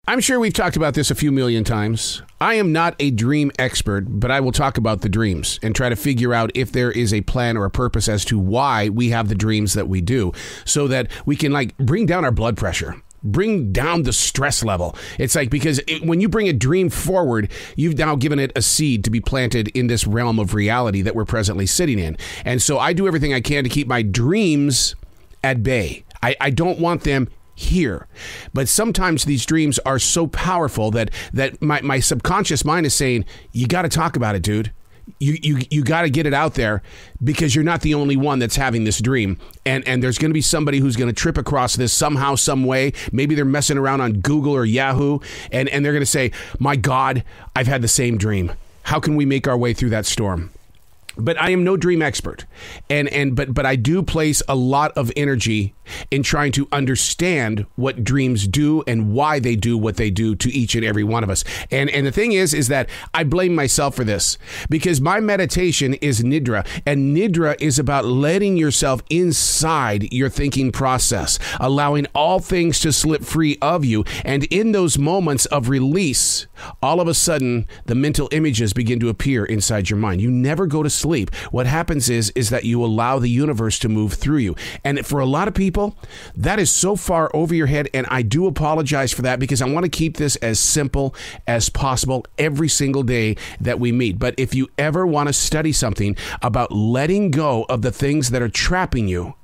I'm sure we've talked about this a few million times. I am not a dream expert, but I will talk about the dreams and try to figure out if there is a plan or a purpose as to why we have the dreams that we do, so that we can bring down our blood pressure. Bring down the stress level. It's because when you bring a dream forward, you've now given it a seed to be planted in this realm of reality that we're presently sitting in. And so I do everything I can to keep my dreams at bay. I don't want them here. But sometimes these dreams are so powerful that my subconscious mind is saying, you got to talk about it, dude. You got to get it out there, because you're not the only one that's having this dream. And there's going to be somebody who's going to trip across this somehow, some way. Maybe they're messing around on Google or Yahoo, and they're going to say, my God, I've had the same dream. How can we make our way through that storm? But I am no dream expert, but I do place a lot of energy in trying to understand what dreams do and why they do what they do to each and every one of us. And the thing is that I blame myself for this, because my meditation is Nidra, and Nidra is about letting yourself inside your thinking process, allowing all things to slip free of you. And in those moments of release, all of a sudden, the mental images begin to appear inside your mind. You never go to sleep. What happens is that you allow the universe to move through you. And for a lot of people, that is so far over your head, and I do apologize for that, because I want to keep this as simple as possible every single day that we meet. But if you ever want to study something about letting go of the things that are trapping you,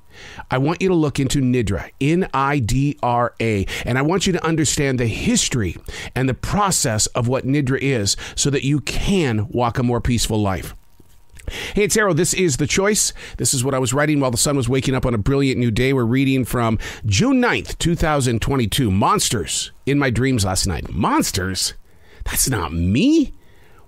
I want you to look into Nidra, Nidra, and I want you to understand the history and the process of what Nidra is, so that you can walk a more peaceful life. Hey, it's Arrow. This is The Choice. This is what I was writing while the sun was waking up on a brilliant new day. We're reading from June 9th, 2022. Monsters in my dreams last night. Monsters? That's not me.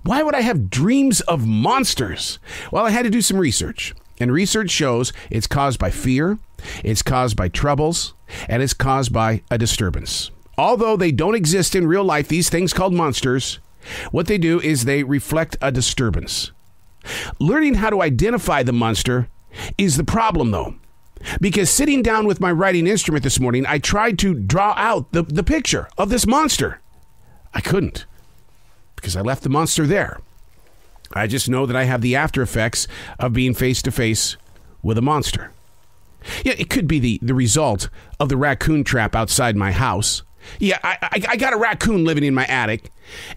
Why would I have dreams of monsters? Well, I had to do some research. And research shows it's caused by fear, it's caused by troubles, and it's caused by a disturbance. Although they don't exist in real life, these things called monsters, what they do is they reflect a disturbance. Learning how to identify the monster is the problem, though, because sitting down with my writing instrument this morning, I tried to draw out the picture of this monster. I couldn't, because I left the monster there. I just know that I have the after effects of being face to face with a monster. Yeah, it could be the result of the raccoon trap outside my house. Yeah, I got a raccoon living in my attic.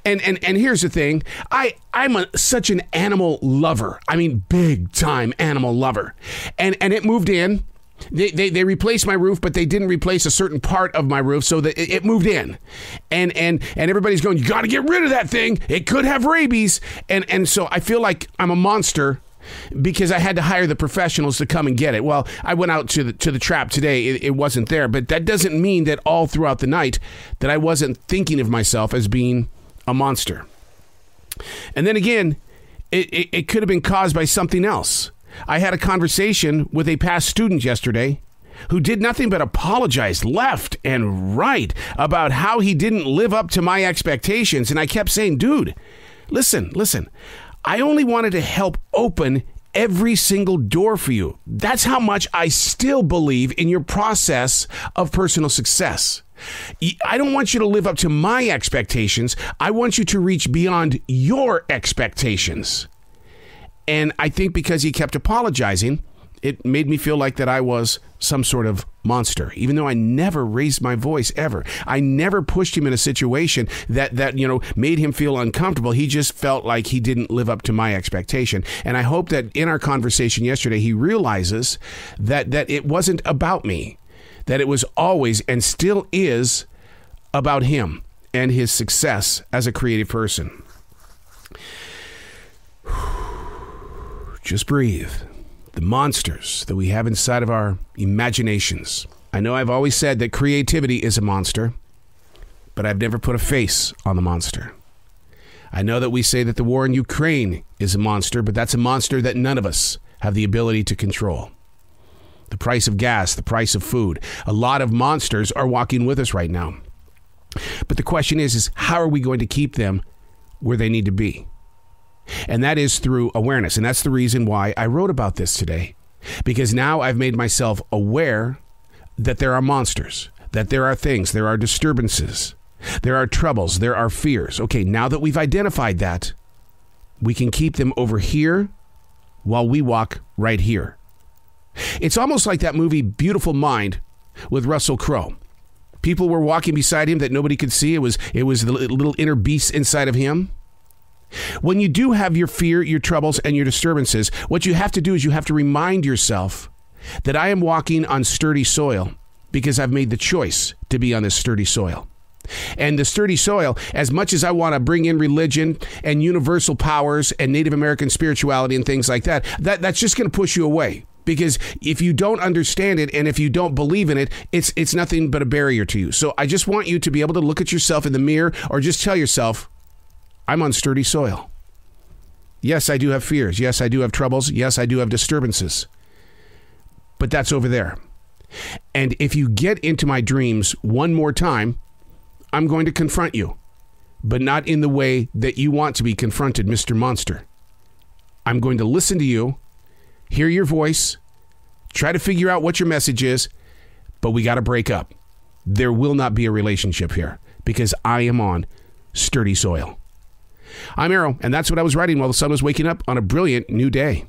And here's the thing. I'm such an animal lover. I mean, big time animal lover. And it moved in. They replaced my roof, but they didn't replace a certain part of my roof, so that it moved in. And everybody's going, you got to get rid of that thing. It could have rabies. And so I feel like I'm a monster, because I had to hire the professionals to come and get it. Well, I went out to the trap today. It wasn't there, but that doesn't mean that all throughout the night that I wasn't thinking of myself as being a monster. And then again, it could have been caused by something else. I had a conversation with a past student yesterday who did nothing but apologize left and right about how he didn't live up to my expectations. And I kept saying, dude, listen. I only wanted to help open every single door for you. That's how much I still believe in your process of personal success. I don't want you to live up to my expectations. I want you to reach beyond your expectations. And I think because he kept apologizing, it made me feel like that I was some sort of monster, even though I never raised my voice ever. I never pushed him in a situation that made him feel uncomfortable. He just felt like he didn't live up to my expectation. And I hope that in our conversation yesterday, he realizes that it wasn't about me, that it was always and still is about him and his success as a creative person. Just breathe. The monsters that we have inside of our imaginations. I know I've always said that creativity is a monster, but I've never put a face on the monster. I know that we say that the war in Ukraine is a monster, but that's a monster that none of us have the ability to control. The price of gas, the price of food. A lot of monsters are walking with us right now. But the question is how are we going to keep them where they need to be? And that is through awareness. And that's the reason why I wrote about this today. Because now I've made myself aware that there are monsters, that there are things, there are disturbances There are troubles. There are fears. Okay, now that we've identified that, we can keep them over here while we walk right here. It's almost like that movie Beautiful Mind with Russell Crowe. People were walking beside him that nobody could see. It was the little inner beast inside of him. When you do have your fear, your troubles, and your disturbances, what you have to do is you have to remind yourself that I am walking on sturdy soil because I've made the choice to be on this sturdy soil. And the sturdy soil, as much as I want to bring in religion and universal powers and Native American spirituality and things like that, that's just going to push you away. Because if you don't understand it and if you don't believe in it, it's nothing but a barrier to you. So I just want you to be able to look at yourself in the mirror or just tell yourself, I'm on sturdy soil. Yes, I do have fears. Yes, I do have troubles. Yes, I do have disturbances. But that's over there. And if you get into my dreams one more time, I'm going to confront you, but not in the way that you want to be confronted, Mr. Monster. I'm going to listen to you, hear your voice, try to figure out what your message is, but we got to break up. There will not be a relationship here because I am on sturdy soil. I'm Arrow, and that's what I was writing while the sun was waking up on a brilliant new day.